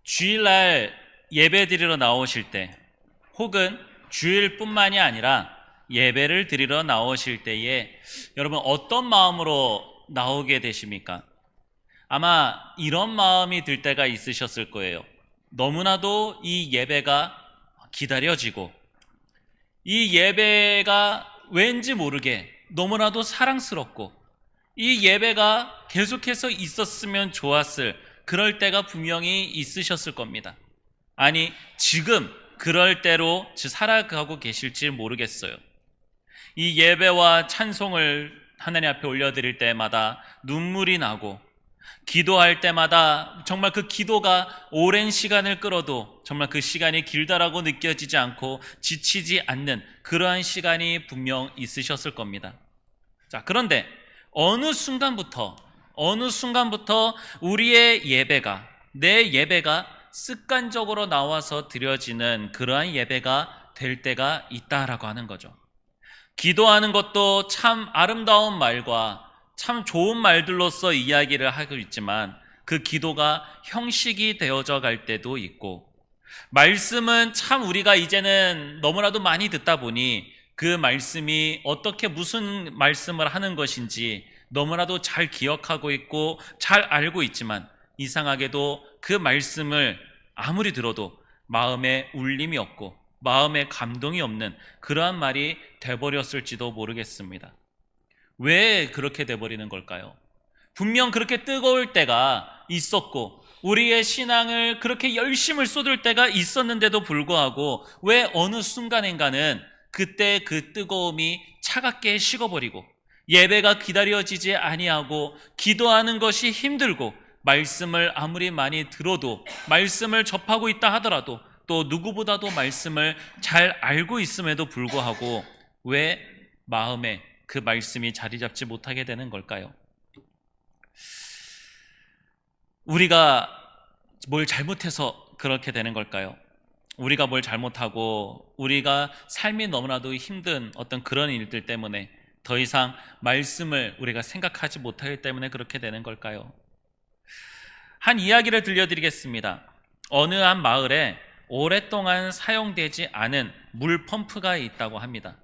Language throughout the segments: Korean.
주일날 예배 드리러 나오실 때, 혹은 주일뿐만이 아니라 예배를 드리러 나오실 때에 여러분 어떤 마음으로 나오게 되십니까? 아마 이런 마음이 들 때가 있으셨을 거예요. 너무나도 이 예배가 기다려지고, 이 예배가 왠지 모르게 너무나도 사랑스럽고, 이 예배가 계속해서 있었으면 좋았을 그럴 때가 분명히 있으셨을 겁니다. 아니, 지금 그럴 때로 살아가고 계실지 모르겠어요. 이 예배와 찬송을 하나님 앞에 올려드릴 때마다 눈물이 나고, 기도할 때마다 정말 그 기도가 오랜 시간을 끌어도 정말 그 시간이 길다라고 느껴지지 않고 지치지 않는 그러한 시간이 분명 있으셨을 겁니다. 자, 그런데 어느 순간부터 우리의 예배가, 내 예배가 습관적으로 나와서 드려지는 그러한 예배가 될 때가 있다라고 하는 거죠. 기도하는 것도 참 아름다운 말과 참 좋은 말들로서 이야기를 하고 있지만, 그 기도가 형식이 되어져 갈 때도 있고, 말씀은 참 우리가 이제는 너무나도 많이 듣다 보니 그 말씀이 어떻게 무슨 말씀을 하는 것인지 너무나도 잘 기억하고 있고 잘 알고 있지만, 이상하게도 그 말씀을 아무리 들어도 마음에 울림이 없고 마음에 감동이 없는 그러한 말이 돼버렸을지도 모르겠습니다. 왜 그렇게 돼버리는 걸까요? 분명 그렇게 뜨거울 때가 있었고 우리의 신앙을 그렇게 열심을 쏟을 때가 있었는데도 불구하고, 왜 어느 순간인가는 그때 그 뜨거움이 차갑게 식어버리고 예배가 기다려지지 아니하고 기도하는 것이 힘들고, 말씀을 아무리 많이 들어도, 말씀을 접하고 있다 하더라도, 또 누구보다도 말씀을 잘 알고 있음에도 불구하고 왜 마음에 그 말씀이 자리 잡지 못하게 되는 걸까요? 우리가 뭘 잘못해서 그렇게 되는 걸까요? 우리가 뭘 잘못하고 우리가 삶이 너무나도 힘든 어떤 그런 일들 때문에 더 이상 말씀을 우리가 생각하지 못하기 때문에 그렇게 되는 걸까요? 한 이야기를 들려드리겠습니다. 어느 한 마을에 오랫동안 사용되지 않은 물 펌프가 있다고 합니다.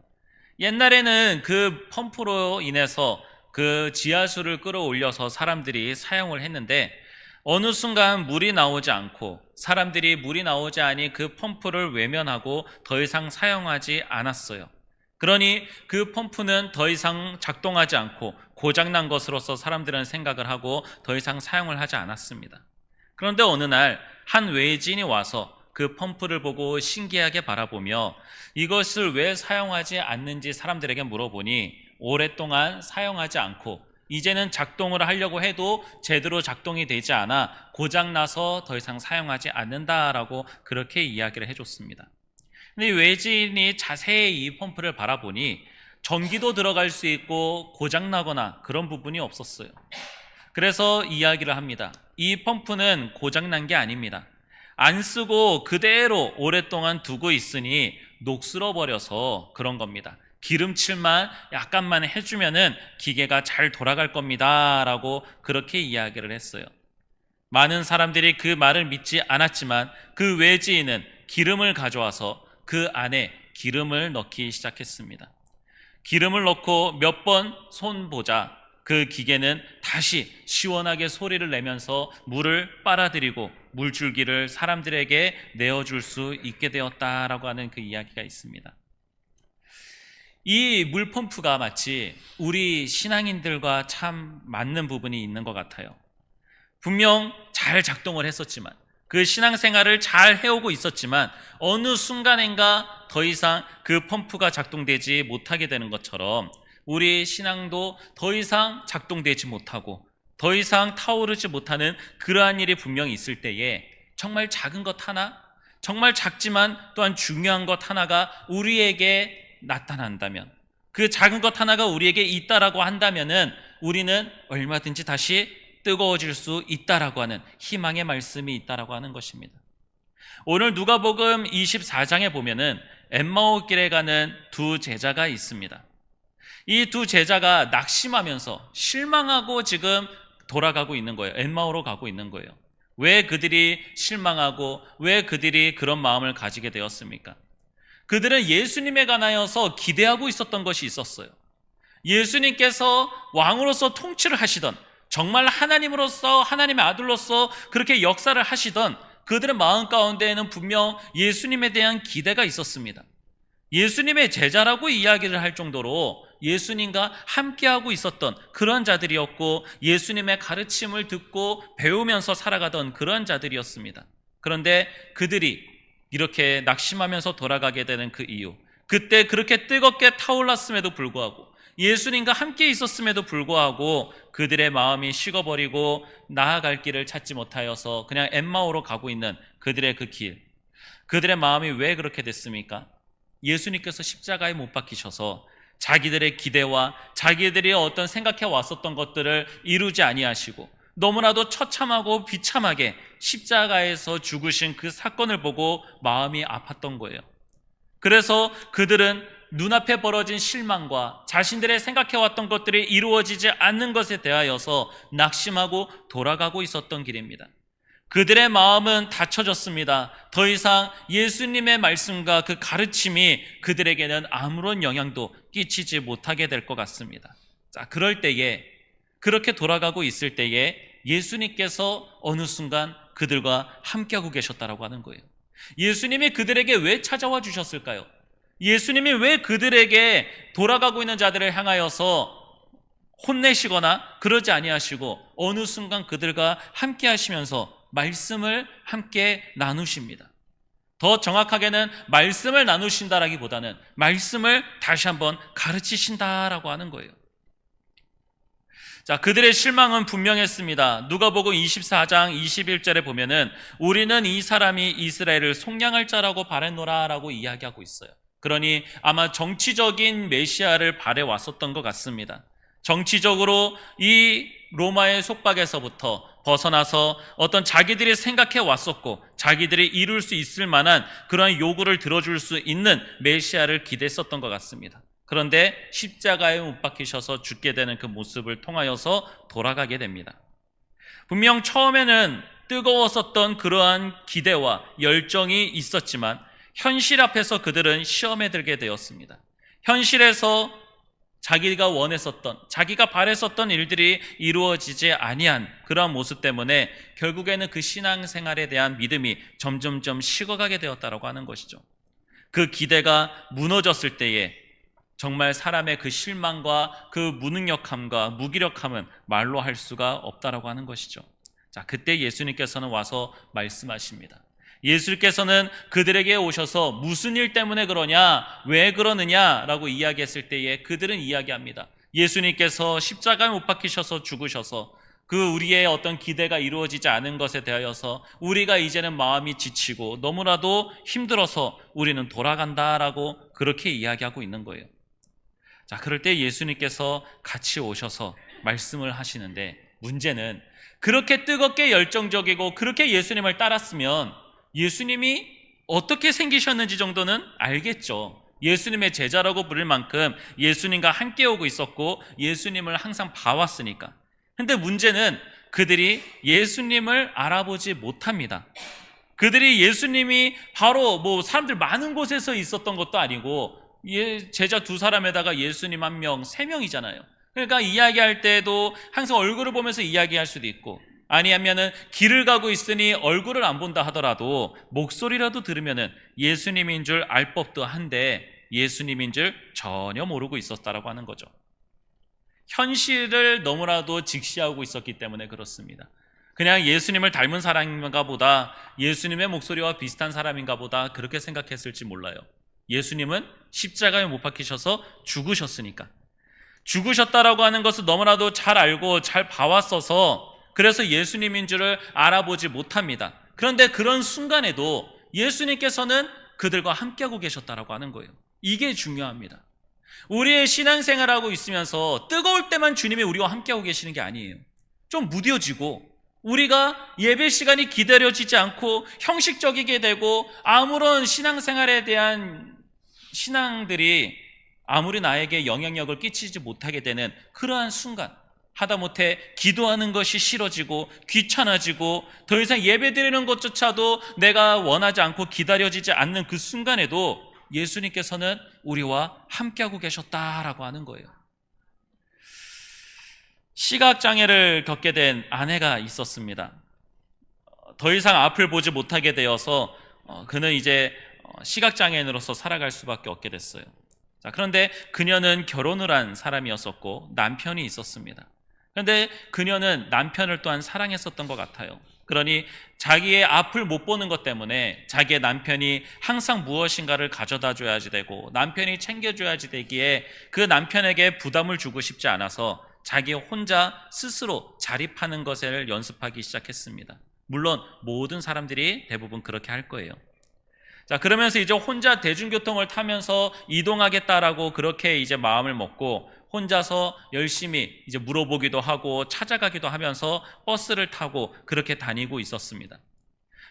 옛날에는 그 펌프로 인해서 그 지하수를 끌어올려서 사람들이 사용을 했는데, 어느 순간 물이 나오지 않고 사람들이 물이 나오지 않으니 그 펌프를 외면하고 더 이상 사용하지 않았어요. 그러니 그 펌프는 더 이상 작동하지 않고 고장난 것으로서 사람들은 생각을 하고 더 이상 사용을 하지 않았습니다. 그런데 어느 날 한 외지인이 와서 그 펌프를 보고 신기하게 바라보며 이것을 왜 사용하지 않는지 사람들에게 물어보니, 오랫동안 사용하지 않고 이제는 작동을 하려고 해도 제대로 작동이 되지 않아 고장나서 더 이상 사용하지 않는다라고 그렇게 이야기를 해줬습니다. 근데 외지인이 자세히 이 펌프를 바라보니 전기도 들어갈 수 있고 고장나거나 그런 부분이 없었어요. 그래서 이야기를 합니다. 이 펌프는 고장난 게 아닙니다. 안 쓰고 그대로 오랫동안 두고 있으니 녹슬어 버려서 그런 겁니다. 기름칠만 약간만 해주면은 기계가 잘 돌아갈 겁니다 라고 그렇게 이야기를 했어요. 많은 사람들이 그 말을 믿지 않았지만 그 외지인은 기름을 가져와서 그 안에 기름을 넣기 시작했습니다. 기름을 넣고 몇 번 손보자 그 기계는 다시 시원하게 소리를 내면서 물을 빨아들이고 물줄기를 사람들에게 내어줄 수 있게 되었다라고 하는 그 이야기가 있습니다. 이 물펌프가 마치 우리 신앙인들과 참 맞는 부분이 있는 것 같아요. 분명 잘 작동을 했었지만, 그 신앙생활을 잘 해오고 있었지만 어느 순간인가 더 이상 그 펌프가 작동되지 못하게 되는 것처럼 우리 신앙도 더 이상 작동되지 못하고 더 이상 타오르지 못하는 그러한 일이 분명히 있을 때에, 정말 작은 것 하나, 정말 작지만 또한 중요한 것 하나가 우리에게 나타난다면, 그 작은 것 하나가 우리에게 있다라고 한다면은 우리는 얼마든지 다시 뜨거워질 수 있다라고 하는 희망의 말씀이 있다라고 하는 것입니다. 오늘 누가복음 24장에 보면은 엠마오길에 가는 두 제자가 있습니다. 이 두 제자가 낙심하면서 실망하고 지금 돌아가고 있는 거예요. 엠마오로 가고 있는 거예요. 왜 그들이 실망하고 왜 그들이 그런 마음을 가지게 되었습니까? 그들은 예수님에 관하여서 기대하고 있었던 것이 있었어요. 예수님께서 왕으로서 통치를 하시던, 정말 하나님으로서, 하나님의 아들로서 그렇게 역사를 하시던 그들의 마음 가운데에는 분명 예수님에 대한 기대가 있었습니다. 예수님의 제자라고 이야기를 할 정도로 예수님과 함께하고 있었던 그런 자들이었고, 예수님의 가르침을 듣고 배우면서 살아가던 그런 자들이었습니다. 그런데 그들이 이렇게 낙심하면서 돌아가게 되는 그 이유, 그때 그렇게 뜨겁게 타올랐음에도 불구하고, 예수님과 함께 있었음에도 불구하고 그들의 마음이 식어버리고 나아갈 길을 찾지 못하여서 그냥 엠마오로 가고 있는 그들의 그 길, 그들의 마음이 왜 그렇게 됐습니까? 예수님께서 십자가에 못 박히셔서 자기들의 기대와 자기들이 어떤 생각해 왔었던 것들을 이루지 아니하시고 너무나도 처참하고 비참하게 십자가에서 죽으신 그 사건을 보고 마음이 아팠던 거예요. 그래서 그들은 눈앞에 벌어진 실망과 자신들의 생각해왔던 것들이 이루어지지 않는 것에 대하여서 낙심하고 돌아가고 있었던 길입니다. 그들의 마음은 닫혀졌습니다. 더 이상 예수님의 말씀과 그 가르침이 그들에게는 아무런 영향도 끼치지 못하게 될 것 같습니다. 자, 그럴 때에, 그렇게 돌아가고 있을 때에 예수님께서 어느 순간 그들과 함께하고 계셨다라고 하는 거예요. 예수님이 그들에게 왜 찾아와 주셨을까요? 예수님이 왜 그들에게 돌아가고 있는 자들을 향하여서 혼내시거나 그러지 아니하시고 어느 순간 그들과 함께 하시면서 말씀을 함께 나누십니다. 더 정확하게는 말씀을 나누신다라기보다는 말씀을 다시 한번 가르치신다라고 하는 거예요. 자, 그들의 실망은 분명했습니다. 누가복음 24장 21절에 보면은 우리는 이 사람이 이스라엘을 속량할 자라고 바랬노라라고 이야기하고 있어요. 그러니 아마 정치적인 메시아를 바래왔었던 것 같습니다. 정치적으로 이 로마의 속박에서부터 벗어나서 어떤 자기들이 생각해 왔었고 자기들이 이룰 수 있을 만한 그런 요구를 들어줄 수 있는 메시아를 기대했었던 것 같습니다. 그런데 십자가에 못 박히셔서 죽게 되는 그 모습을 통하여서 돌아가게 됩니다. 분명 처음에는 뜨거웠었던 그러한 기대와 열정이 있었지만 현실 앞에서 그들은 시험에 들게 되었습니다. 현실에서 자기가 원했었던, 자기가 바랬었던 일들이 이루어지지 아니한 그러한 모습 때문에 결국에는 그 신앙생활에 대한 믿음이 점점점 식어가게 되었다고 하는 것이죠. 그 기대가 무너졌을 때에 정말 사람의 그 실망과 그 무능력함과 무기력함은 말로 할 수가 없다라고 하는 것이죠. 자, 그때 예수님께서는 와서 말씀하십니다. 예수께서는 그들에게 오셔서 무슨 일 때문에 그러냐, 왜 그러느냐라고 이야기했을 때에 그들은 이야기합니다. 예수님께서 십자가에 못 박히셔서 죽으셔서 그 우리의 어떤 기대가 이루어지지 않은 것에 대하여서 우리가 이제는 마음이 지치고 너무나도 힘들어서 우리는 돌아간다라고 그렇게 이야기하고 있는 거예요. 자, 그럴 때 예수님께서 같이 오셔서 말씀을 하시는데, 문제는 그렇게 뜨겁게 열정적이고 그렇게 예수님을 따랐으면 예수님이 어떻게 생기셨는지 정도는 알겠죠. 예수님의 제자라고 부를 만큼 예수님과 함께 오고 있었고 예수님을 항상 봐왔으니까. 근데 문제는 그들이 예수님을 알아보지 못합니다. 그들이 예수님이 바로 사람들 많은 곳에서 있었던 것도 아니고 제자 두 사람에다가 예수님 한 명, 세 명이잖아요. 그러니까 이야기할 때도 항상 얼굴을 보면서 이야기할 수도 있고, 아니하면은 길을 가고 있으니 얼굴을 안 본다 하더라도 목소리라도 들으면은 예수님인 줄 알 법도 한데 예수님인 줄 전혀 모르고 있었다라고 하는 거죠. 현실을 너무나도 직시하고 있었기 때문에 그렇습니다. 그냥 예수님을 닮은 사람인가 보다, 예수님의 목소리와 비슷한 사람인가 보다 그렇게 생각했을지 몰라요. 예수님은 십자가에 못 박히셔서 죽으셨으니까. 죽으셨다라고 하는 것을 너무나도 잘 알고 잘 봐왔어서 그래서 예수님인 줄을 알아보지 못합니다. 그런데 그런 순간에도 예수님께서는 그들과 함께하고 계셨다라고 하는 거예요. 이게 중요합니다. 우리의 신앙생활하고 있으면서 뜨거울 때만 주님이 우리와 함께하고 계시는 게 아니에요. 좀 무뎌지고 우리가 예배 시간이 기다려지지 않고 형식적이게 되고 아무런 신앙생활에 대한 신앙들이 아무리 나에게 영향력을 끼치지 못하게 되는 그러한 순간, 하다못해 기도하는 것이 싫어지고 귀찮아지고 더 이상 예배드리는 것조차도 내가 원하지 않고 기다려지지 않는 그 순간에도 예수님께서는 우리와 함께하고 계셨다라고 하는 거예요. 시각장애를 겪게 된 아내가 있었습니다. 더 이상 앞을 보지 못하게 되어서 그는 이제 시각장애인으로서 살아갈 수밖에 없게 됐어요. 자, 그런데 그녀는 결혼을 한 사람이었었고 남편이 있었습니다. 그런데 그녀는 남편을 또한 사랑했었던 것 같아요. 그러니 자기의 앞을 못 보는 것 때문에 자기의 남편이 항상 무엇인가를 가져다 줘야지 되고 남편이 챙겨줘야지 되기에 그 남편에게 부담을 주고 싶지 않아서 자기 혼자 스스로 자립하는 것을 연습하기 시작했습니다. 물론 모든 사람들이 대부분 그렇게 할 거예요. 자, 그러면서 이제 혼자 대중교통을 타면서 이동하겠다라고 그렇게 이제 마음을 먹고 혼자서 열심히 이제 물어보기도 하고 찾아가기도 하면서 버스를 타고 그렇게 다니고 있었습니다.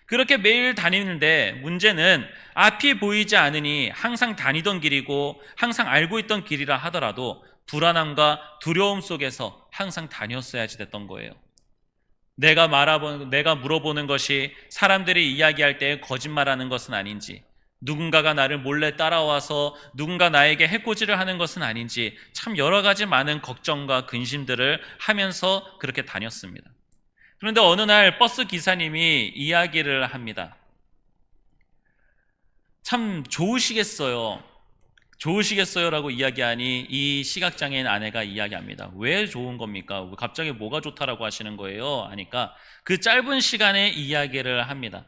그렇게 매일 다니는데 문제는 앞이 보이지 않으니 항상 다니던 길이고 항상 알고 있던 길이라 하더라도 불안함과 두려움 속에서 항상 다녔어야지 됐던 거예요. 내가 물어보는 것이 사람들이 이야기할 때 거짓말하는 것은 아닌지, 누군가가 나를 몰래 따라와서 누군가 나에게 해코지를 하는 것은 아닌지 참 여러 가지 많은 걱정과 근심들을 하면서 그렇게 다녔습니다. 그런데 어느 날 버스 기사님이 이야기를 합니다. 참 좋으시겠어요라고 이야기하니 이 시각장애인 아내가 이야기합니다. 왜 좋은 겁니까? 갑자기 뭐가 좋다라고 하시는 거예요? 하니까 그 짧은 시간에 이야기를 합니다.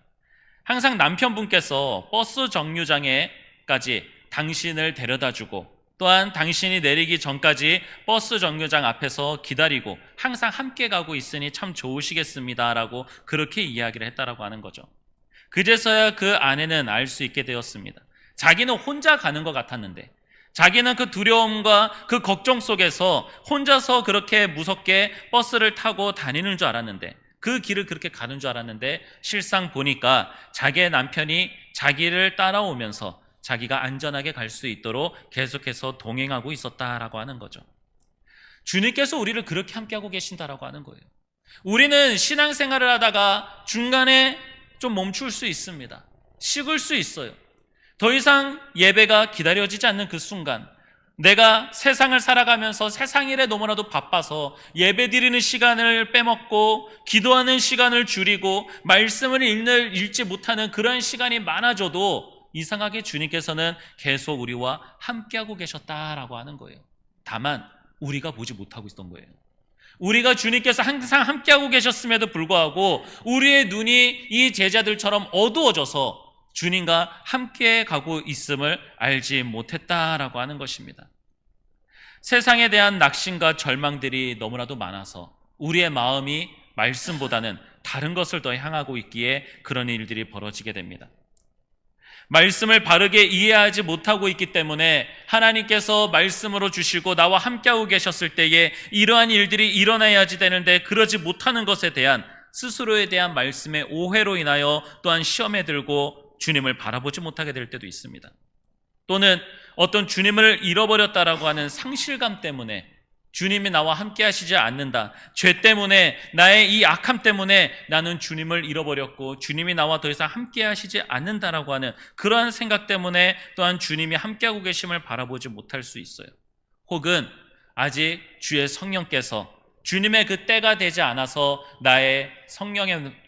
항상 남편분께서 버스 정류장에까지 당신을 데려다주고 또한 당신이 내리기 전까지 버스 정류장 앞에서 기다리고 항상 함께 가고 있으니 참 좋으시겠습니다라고 그렇게 이야기를 했다라고 하는 거죠. 그제서야 그 아내는 알 수 있게 되었습니다. 자기는 혼자 가는 것 같았는데, 자기는 그 두려움과 그 걱정 속에서 혼자서 그렇게 무섭게 버스를 타고 다니는 줄 알았는데, 그 길을 그렇게 가는 줄 알았는데 실상 보니까 자기의 남편이 자기를 따라오면서 자기가 안전하게 갈 수 있도록 계속해서 동행하고 있었다라고 하는 거죠. 주님께서 우리를 그렇게 함께하고 계신다라고 하는 거예요. 우리는 신앙생활을 하다가 중간에 좀 멈출 수 있습니다. 식을 수 있어요. 더 이상 예배가 기다려지지 않는 그 순간, 내가 세상을 살아가면서 세상 일에 너무나도 바빠서 예배 드리는 시간을 빼먹고 기도하는 시간을 줄이고 말씀을 읽지 못하는 그런 시간이 많아져도 이상하게 주님께서는 계속 우리와 함께하고 계셨다라고 하는 거예요. 다만 우리가 보지 못하고 있었던 거예요. 우리가 주님께서 항상 함께하고 계셨음에도 불구하고 우리의 눈이 이 제자들처럼 어두워져서 주님과 함께 가고 있음을 알지 못했다라고 하는 것입니다. 세상에 대한 낙심과 절망들이 너무나도 많아서 우리의 마음이 말씀보다는 다른 것을 더 향하고 있기에 그런 일들이 벌어지게 됩니다. 말씀을 바르게 이해하지 못하고 있기 때문에 하나님께서 말씀으로 주시고 나와 함께하고 계셨을 때에 이러한 일들이 일어나야지 되는데 그러지 못하는 것에 대한 스스로에 대한 말씀의 오해로 인하여 또한 시험에 들고 주님을 바라보지 못하게 될 때도 있습니다. 또는 어떤 주님을 잃어버렸다라고 하는 상실감 때문에 주님이 나와 함께 하시지 않는다, 죄 때문에 나의 이 악함 때문에 나는 주님을 잃어버렸고 주님이 나와 더 이상 함께 하시지 않는다라고 하는 그러한 생각 때문에 또한 주님이 함께하고 계심을 바라보지 못할 수 있어요. 혹은 아직 주의 성령께서 주님의 그 때가 되지 않아서 나의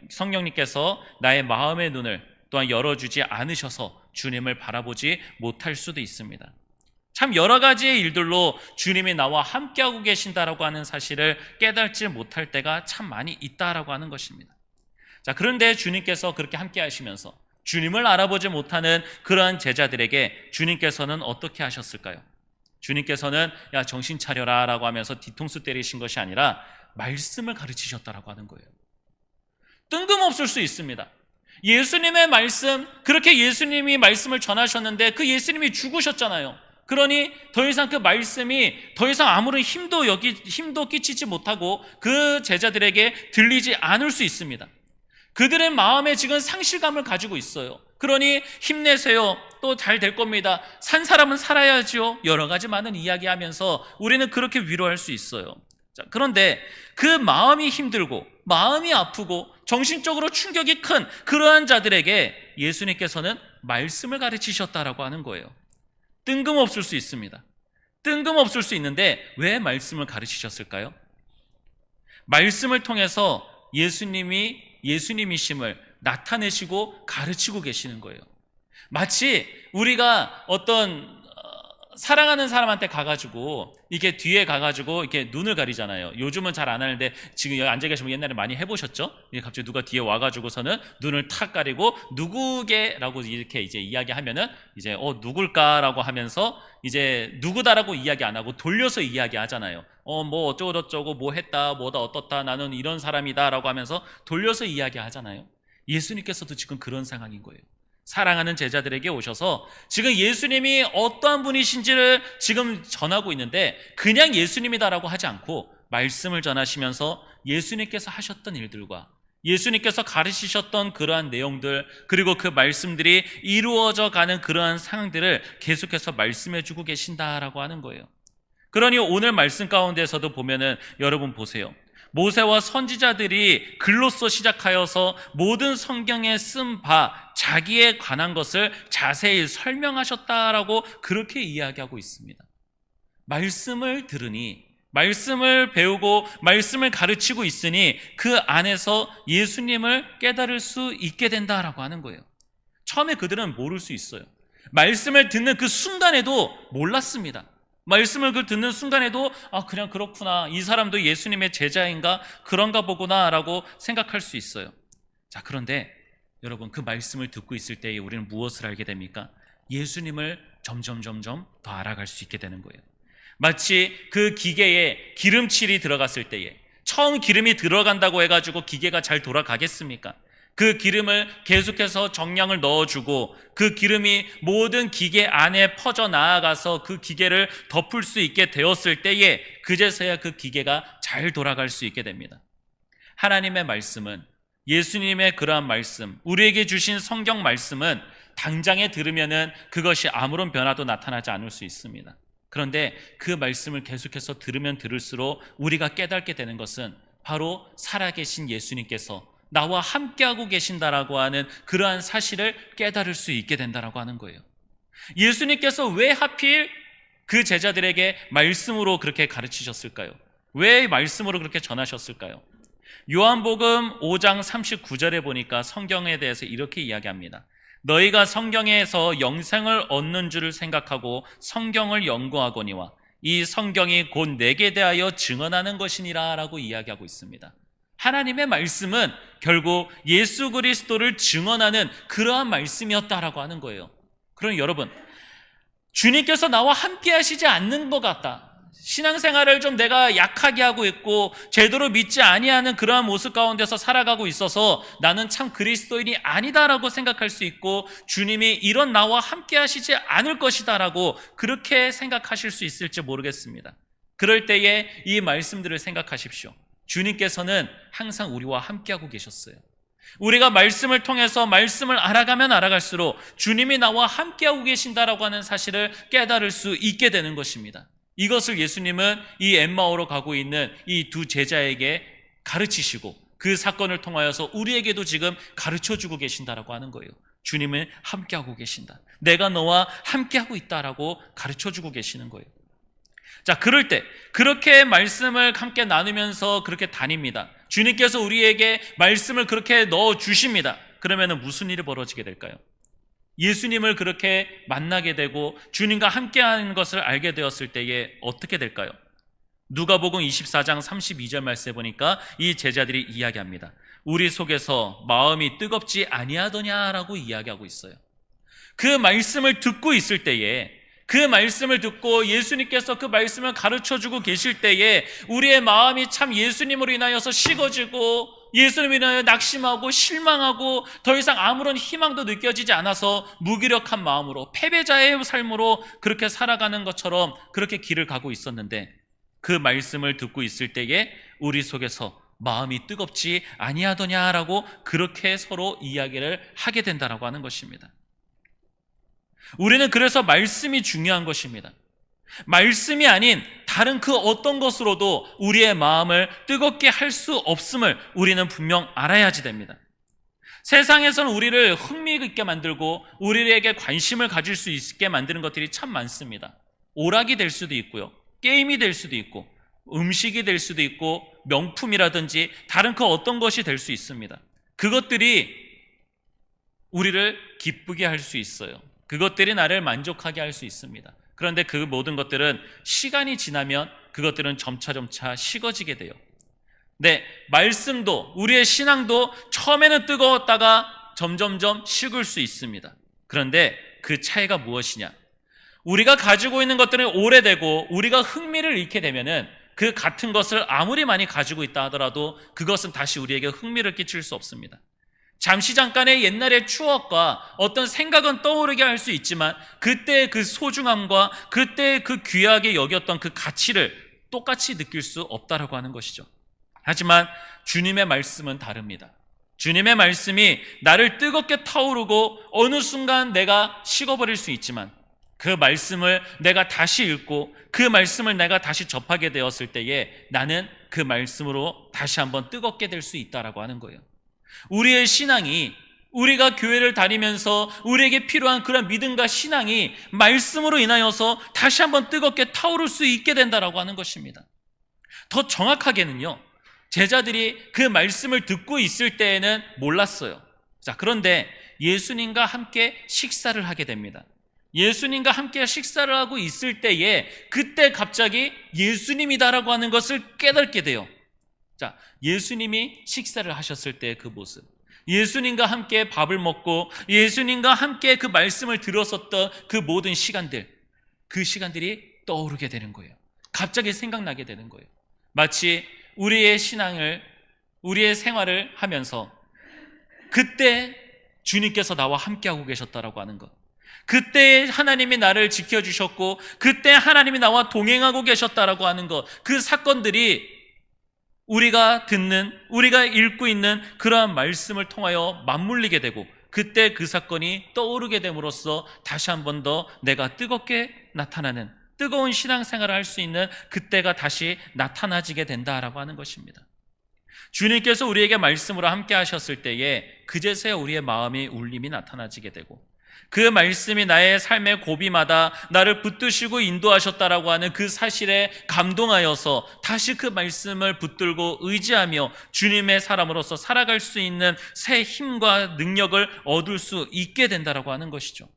성령님께서 나의 마음의 눈을 또한 열어주지 않으셔서 주님을 바라보지 못할 수도 있습니다. 참 여러 가지의 일들로 주님이 나와 함께하고 계신다라고 하는 사실을 깨닫지 못할 때가 참 많이 있다라고 하는 것입니다. 자, 그런데 주님께서 그렇게 함께 하시면서 주님을 알아보지 못하는 그러한 제자들에게 주님께서는 어떻게 하셨을까요? 주님께서는 야 정신 차려라 라고 하면서 뒤통수 때리신 것이 아니라 말씀을 가르치셨다라고 하는 거예요. 뜬금없을 수 있습니다. 예수님의 말씀, 그렇게 예수님이 말씀을 전하셨는데 그 예수님이 죽으셨잖아요. 그러니 더 이상 그 말씀이 더 이상 아무런 힘도 끼치지 못하고 그 제자들에게 들리지 않을 수 있습니다. 그들의 마음에 지금 상실감을 가지고 있어요. 그러니 힘내세요. 또 잘 될 겁니다. 산 사람은 살아야지요. 여러 가지 많은 이야기하면서 우리는 그렇게 위로할 수 있어요. 자, 그런데 그 마음이 힘들고 마음이 아프고 정신적으로 충격이 큰 그러한 자들에게 예수님께서는 말씀을 가르치셨다라고 하는 거예요. 뜬금없을 수 있습니다. 뜬금없을 수 있는데 왜 말씀을 가르치셨을까요? 말씀을 통해서 예수님이심을 나타내시고 가르치고 계시는 거예요. 마치 우리가 어떤 사랑하는 사람한테 가가지고 이게 뒤에 가가지고 이렇게 눈을 가리잖아요. 요즘은 잘 안 하는데 지금 여기 앉아 계시면 옛날에 많이 해보셨죠? 갑자기 누가 뒤에 와가지고서는 눈을 탁 가리고 누구게라고 이렇게 이제 이야기하면은 이제 누굴까라고 하면서 이제 누구다라고 이야기 안 하고 돌려서 이야기하잖아요. 뭐 어쩌고 저쩌고 뭐 했다 뭐다 어떻다 나는 이런 사람이다라고 하면서 돌려서 이야기하잖아요. 예수님께서도 지금 그런 상황인 거예요. 사랑하는 제자들에게 오셔서 지금 예수님이 어떠한 분이신지를 지금 전하고 있는데 그냥 예수님이다라고 하지 않고 말씀을 전하시면서 예수님께서 하셨던 일들과 예수님께서 가르치셨던 그러한 내용들 그리고 그 말씀들이 이루어져 가는 그러한 상황들을 계속해서 말씀해 주고 계신다라고 하는 거예요. 그러니 오늘 말씀 가운데서도 보면은 여러분 보세요. 모세와 선지자들이 글로써 시작하여서 모든 성경에 쓴 바 자기에 관한 것을 자세히 설명하셨다라고 그렇게 이야기하고 있습니다. 말씀을 들으니 말씀을 배우고 말씀을 가르치고 있으니 그 안에서 예수님을 깨달을 수 있게 된다라고 하는 거예요. 처음에 그들은 모를 수 있어요. 말씀을 듣는 그 순간에도 몰랐습니다. 말씀을 듣는 순간에도 그냥 그렇구나, 이 사람도 예수님의 제자인가 그런가 보구나 라고 생각할 수 있어요. 자, 그런데 여러분 그 말씀을 듣고 있을 때에 우리는 무엇을 알게 됩니까? 예수님을 점점 더 알아갈 수 있게 되는 거예요. 마치 그 기계에 기름칠이 들어갔을 때에 처음 기름이 들어간다고 해가지고 기계가 잘 돌아가겠습니까? 그 기름을 계속해서 정량을 넣어주고 그 기름이 모든 기계 안에 퍼져 나아가서 그 기계를 덮을 수 있게 되었을 때에 그제서야 그 기계가 잘 돌아갈 수 있게 됩니다. 하나님의 말씀은, 예수님의 그러한 말씀, 우리에게 주신 성경 말씀은 당장에 들으면은 그것이 아무런 변화도 나타나지 않을 수 있습니다. 그런데 그 말씀을 계속해서 들으면 들을수록 우리가 깨닫게 되는 것은 바로 살아계신 예수님께서 나와 함께하고 계신다라고 하는 그러한 사실을 깨달을 수 있게 된다라고 하는 거예요. 예수님께서 왜 하필 그 제자들에게 말씀으로 그렇게 가르치셨을까요? 왜 말씀으로 그렇게 전하셨을까요? 요한복음 5장 39절에 보니까 성경에 대해서 이렇게 이야기합니다. 너희가 성경에서 영생을 얻는 줄을 생각하고 성경을 연구하거니와 이 성경이 곧 내게 대하여 증언하는 것이니라 라고 이야기하고 있습니다. 하나님의 말씀은 결국 예수 그리스도를 증언하는 그러한 말씀이었다라고 하는 거예요. 그럼 여러분, 주님께서 나와 함께 하시지 않는 것 같다, 신앙생활을 좀 내가 약하게 하고 있고 제대로 믿지 아니하는 그러한 모습 가운데서 살아가고 있어서 나는 참 그리스도인이 아니다라고 생각할 수 있고 주님이 이런 나와 함께 하시지 않을 것이다라고 그렇게 생각하실 수 있을지 모르겠습니다. 그럴 때에 이 말씀들을 생각하십시오. 주님께서는 항상 우리와 함께하고 계셨어요. 우리가 말씀을 통해서 말씀을 알아가면 알아갈수록 주님이 나와 함께하고 계신다라고 하는 사실을 깨달을 수 있게 되는 것입니다. 이것을 예수님은 이 엠마오로 가고 있는 이 두 제자에게 가르치시고 그 사건을 통하여서 우리에게도 지금 가르쳐주고 계신다라고 하는 거예요. 주님은 함께하고 계신다, 내가 너와 함께하고 있다라고 가르쳐주고 계시는 거예요. 자, 그럴 때 그렇게 말씀을 함께 나누면서 그렇게 다닙니다. 주님께서 우리에게 말씀을 그렇게 넣어주십니다. 그러면 무슨 일이 벌어지게 될까요? 예수님을 그렇게 만나게 되고 주님과 함께하는 것을 알게 되었을 때에 어떻게 될까요? 누가복음 24장 32절 말씀에 보니까 이 제자들이 이야기합니다. 우리 속에서 마음이 뜨겁지 아니하더냐라고 이야기하고 있어요. 그 말씀을 듣고 있을 때에, 그 말씀을 듣고 예수님께서 그 말씀을 가르쳐주고 계실 때에 우리의 마음이 참 예수님으로 인하여서 식어지고 예수님으로 인하여 낙심하고 실망하고 더 이상 아무런 희망도 느껴지지 않아서 무기력한 마음으로 패배자의 삶으로 그렇게 살아가는 것처럼 그렇게 길을 가고 있었는데, 그 말씀을 듣고 있을 때에 우리 속에서 마음이 뜨겁지 아니하더냐라고 그렇게 서로 이야기를 하게 된다라고 하는 것입니다. 우리는 그래서 말씀이 중요한 것입니다. 말씀이 아닌 다른 그 어떤 것으로도 우리의 마음을 뜨겁게 할 수 없음을 우리는 분명 알아야지 됩니다. 세상에서는 우리를 흥미있게 만들고 우리에게 관심을 가질 수 있게 만드는 것들이 참 많습니다. 오락이 될 수도 있고요, 게임이 될 수도 있고, 음식이 될 수도 있고, 명품이라든지 다른 그 어떤 것이 될 수 있습니다. 그것들이 우리를 기쁘게 할 수 있어요. 그것들이 나를 만족하게 할 수 있습니다. 그런데 그 모든 것들은 시간이 지나면 그것들은 점차 식어지게 돼요. 네, 말씀도, 우리의 신앙도 처음에는 뜨거웠다가 점점점 식을 수 있습니다. 그런데 그 차이가 무엇이냐? 우리가 가지고 있는 것들은 오래되고 우리가 흥미를 잃게 되면은 그 같은 것을 아무리 많이 가지고 있다 하더라도 그것은 다시 우리에게 흥미를 끼칠 수 없습니다. 잠시 잠깐의 옛날의 추억과 어떤 생각은 떠오르게 할 수 있지만 그때의 그 소중함과 그때의 그 귀하게 여겼던 그 가치를 똑같이 느낄 수 없다라고 하는 것이죠. 하지만 주님의 말씀은 다릅니다. 주님의 말씀이 나를 뜨겁게 타오르고 어느 순간 내가 식어버릴 수 있지만 그 말씀을 내가 다시 읽고 그 말씀을 내가 다시 접하게 되었을 때에 나는 그 말씀으로 다시 한번 뜨겁게 될 수 있다라고 하는 거예요. 우리의 신앙이, 우리가 교회를 다니면서 우리에게 필요한 그런 믿음과 신앙이 말씀으로 인하여서 다시 한번 뜨겁게 타오를 수 있게 된다라고 하는 것입니다. 더 정확하게는요, 제자들이 그 말씀을 듣고 있을 때에는 몰랐어요. 자, 그런데 예수님과 함께 식사를 하게 됩니다. 예수님과 함께 식사를 하고 있을 때에 그때 갑자기 예수님이다라고 하는 것을 깨닫게 돼요. 자, 예수님이 식사를 하셨을 때의 그 모습, 예수님과 함께 밥을 먹고 예수님과 함께 그 말씀을 들었었던 그 모든 시간들, 그 시간들이 떠오르게 되는 거예요. 갑자기 생각나게 되는 거예요. 마치 우리의 신앙을, 우리의 생활을 하면서 그때 주님께서 나와 함께하고 계셨다라고 하는 것, 그때 하나님이 나를 지켜주셨고 그때 하나님이 나와 동행하고 계셨다라고 하는 것, 그 사건들이 우리가 듣는, 우리가 읽고 있는 그러한 말씀을 통하여 맞물리게 되고 그때 그 사건이 떠오르게 됨으로써 다시 한 번 더 내가 뜨겁게 나타나는, 뜨거운 신앙생활을 할 수 있는 그때가 다시 나타나지게 된다라고 하는 것입니다. 주님께서 우리에게 말씀으로 함께 하셨을 때에 그제서야 우리의 마음의 울림이 나타나지게 되고 그 말씀이 나의 삶의 고비마다 나를 붙드시고 인도하셨다라고 하는 그 사실에 감동하여서 다시 그 말씀을 붙들고 의지하며 주님의 사람으로서 살아갈 수 있는 새 힘과 능력을 얻을 수 있게 된다라고 하는 것이죠.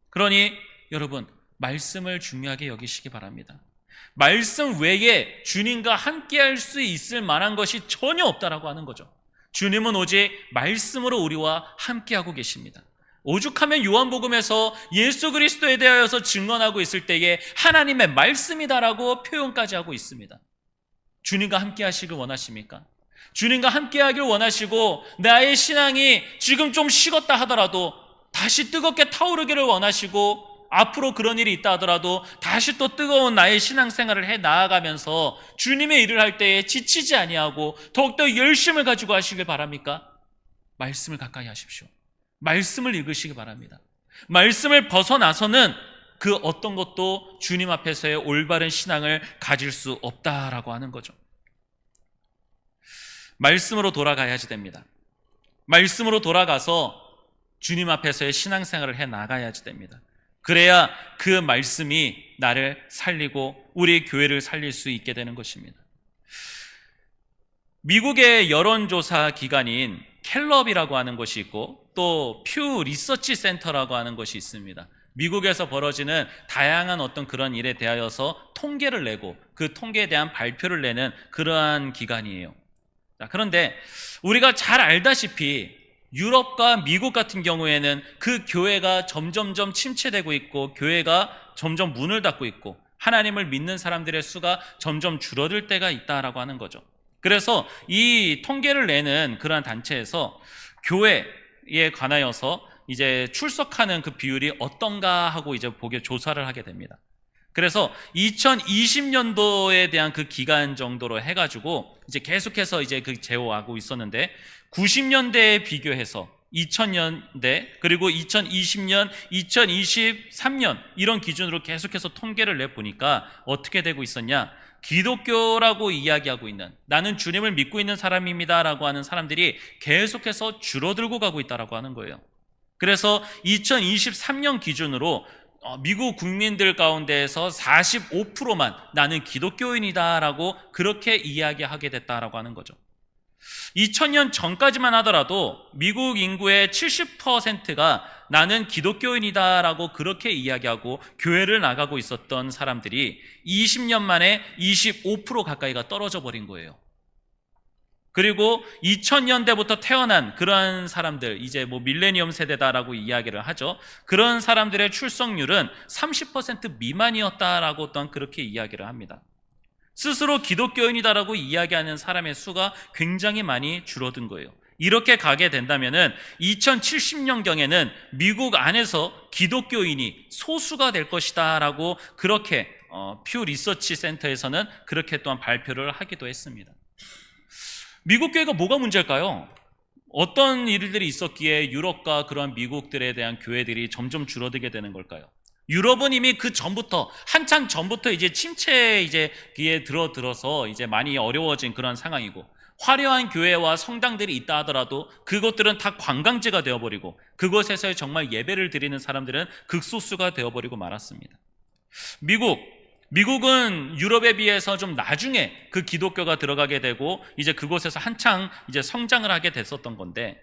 그러니 여러분, 말씀을 중요하게 여기시기 바랍니다. 말씀 외에 주님과 함께할 수 있을 만한 것이 전혀 없다라고 하는 거죠. 주님은 오직 말씀으로 우리와 함께하고 계십니다. 오죽하면 요한복음에서 예수 그리스도에 대하여서 증언하고 있을 때에 하나님의 말씀이다라고 표현까지 하고 있습니다. 주님과 함께 하시길 원하십니까? 주님과 함께 하길 원하시고 나의 신앙이 지금 좀 식었다 하더라도 다시 뜨겁게 타오르기를 원하시고 앞으로 그런 일이 있다 하더라도 다시 또 뜨거운 나의 신앙생활을 해 나아가면서 주님의 일을 할 때에 지치지 아니하고 더욱더 열심을 가지고 하시길 바랍니까? 말씀을 가까이 하십시오. 말씀을 읽으시기 바랍니다. 말씀을 벗어나서는 그 어떤 것도 주님 앞에서의 올바른 신앙을 가질 수 없다라고 하는 거죠. 말씀으로 돌아가야지 됩니다. 말씀으로 돌아가서 주님 앞에서의 신앙생활을 해 나가야지 됩니다. 그래야 그 말씀이 나를 살리고 우리 교회를 살릴 수 있게 되는 것입니다. 미국의 여론조사 기관인 갤럽이라고 하는 것이 있고 또 퓨 리서치 센터라고 하는 것이 있습니다. 미국에서 벌어지는 다양한 어떤 그런 일에 대하여서 통계를 내고 그 통계에 대한 발표를 내는 그러한 기관이에요. 자, 그런데 우리가 잘 알다시피 유럽과 미국 같은 경우에는 그 교회가 점점점 침체되고 있고 교회가 점점 문을 닫고 있고 하나님을 믿는 사람들의 수가 점점 줄어들 때가 있다라고 하는 거죠. 그래서 이 통계를 내는 그러한 단체에서 교회에 관하여서 이제 출석하는 그 비율이 어떤가 하고 이제 조사를 하게 됩니다. 그래서 2020년도에 대한 그 기간 정도로 해가지고 이제 계속해서 이제 그 제어하고 있었는데 90년대에 비교해서 2000년대 그리고 2020년, 2023년 이런 기준으로 계속해서 통계를 내보니까 어떻게 되고 있었냐? 기독교라고 이야기하고 있는, 나는 주님을 믿고 있는 사람입니다 라고 하는 사람들이 계속해서 줄어들고 가고 있다라고 하는 거예요. 그래서 2023년 기준으로 미국 국민들 가운데에서 45%만 나는 기독교인이다 라고 그렇게 이야기하게 됐다라고 하는 거죠. 2000년 전까지만 하더라도 미국 인구의 70%가 나는 기독교인이다 라고 그렇게 이야기하고 교회를 나가고 있었던 사람들이 20년 만에 25% 가까이가 떨어져 버린 거예요. 그리고 2000년대부터 태어난 그러한 사람들, 이제 뭐 밀레니엄 세대다라고 이야기를 하죠. 그런 사람들의 출석률은 30% 미만이었다라고 또한 그렇게 이야기를 합니다. 스스로 기독교인이다라고 이야기하는 사람의 수가 굉장히 많이 줄어든 거예요. 이렇게 가게 된다면은 2070년경에는 미국 안에서 기독교인이 소수가 될 것이다라고 그렇게 퓨 리서치 센터에서는 그렇게 또한 발표를 하기도 했습니다. 미국 교회가 뭐가 문제일까요? 어떤 일들이 있었기에 유럽과 그러한 미국들에 대한 교회들이 점점 줄어들게 되는 걸까요? 유럽은 이미 그 전부터, 한참 전부터 이제 침체에 이제 들어서 이제 많이 어려워진 그런 상황이고, 화려한 교회와 성당들이 있다 하더라도 그것들은 다 관광지가 되어버리고 그곳에서 정말 예배를 드리는 사람들은 극소수가 되어버리고 말았습니다. 미국은 유럽에 비해서 좀 나중에 그 기독교가 들어가게 되고 이제 그곳에서 한창 이제 성장을 하게 됐었던 건데,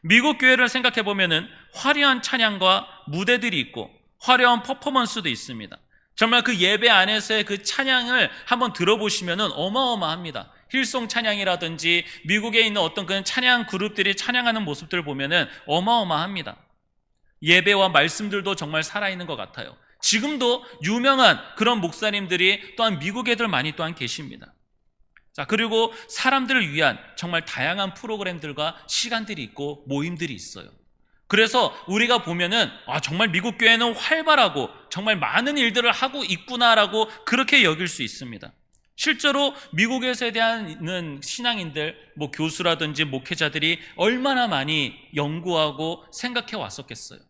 미국 교회를 생각해 보면은 화려한 찬양과 무대들이 있고 화려한 퍼포먼스도 있습니다. 정말 그 예배 안에서의 그 찬양을 한번 들어보시면은 어마어마합니다. 힐송 찬양이라든지 미국에 있는 어떤 그런 찬양 그룹들이 찬양하는 모습들을 보면은 어마어마합니다. 예배와 말씀들도 정말 살아있는 것 같아요. 지금도 유명한 그런 목사님들이 또한 미국 애들 많이 또한 계십니다. 자, 그리고 사람들을 위한 정말 다양한 프로그램들과 시간들이 있고 모임들이 있어요. 그래서 우리가 보면은 정말 미국 교회는 활발하고 정말 많은 일들을 하고 있구나라고 그렇게 여길 수 있습니다. 실제로 미국에서 대한 신앙인들, 뭐 교수라든지 목회자들이 얼마나 많이 연구하고 생각해 왔었겠어요.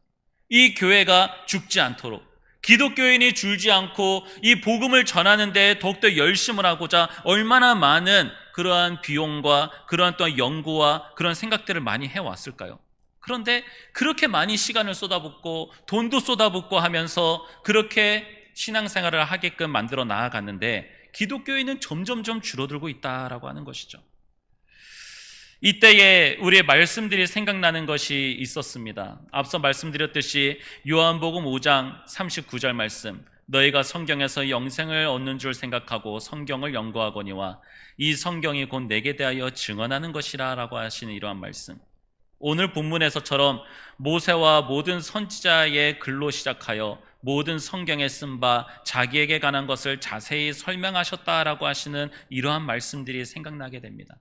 이 교회가 죽지 않도록, 기독교인이 줄지 않고 이 복음을 전하는 데 더욱더 열심을 하고자 얼마나 많은 그러한 비용과 그러한 또한 연구와 그런 생각들을 많이 해왔을까요? 그런데 그렇게 많이 시간을 쏟아붓고 돈도 쏟아붓고 하면서 그렇게 신앙생활을 하게끔 만들어 나아갔는데 기독교인은 점점점 줄어들고 있다라고 하는 것이죠. 이때에 우리의 말씀들이 생각나는 것이 있었습니다. 앞서 말씀드렸듯이 요한복음 5장 39절 말씀, 너희가 성경에서 영생을 얻는 줄 생각하고 성경을 연구하거니와 이 성경이 곧 내게 대하여 증언하는 것이라 라고 하시는 이러한 말씀, 오늘 본문에서처럼 모세와 모든 선지자의 글로 시작하여 모든 성경에 쓴 바 자기에게 관한 것을 자세히 설명하셨다라고 하시는 이러한 말씀들이 생각나게 됩니다.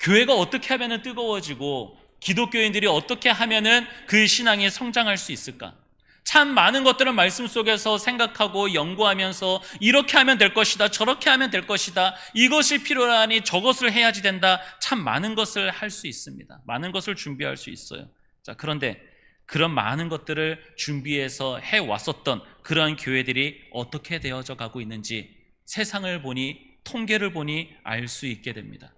교회가 어떻게 하면 뜨거워지고 기독교인들이 어떻게 하면 그 신앙이 성장할 수 있을까? 참 많은 것들을 말씀 속에서 생각하고 연구하면서 이렇게 하면 될 것이다, 저렇게 하면 될 것이다, 이것이 필요하니 저것을 해야지 된다, 참 많은 것을 할 수 있습니다. 많은 것을 준비할 수 있어요. 자, 그런데 그런 많은 것들을 준비해서 해왔었던 그러한 교회들이 어떻게 되어져 가고 있는지 세상을 보니, 통계를 보니 알 수 있게 됩니다.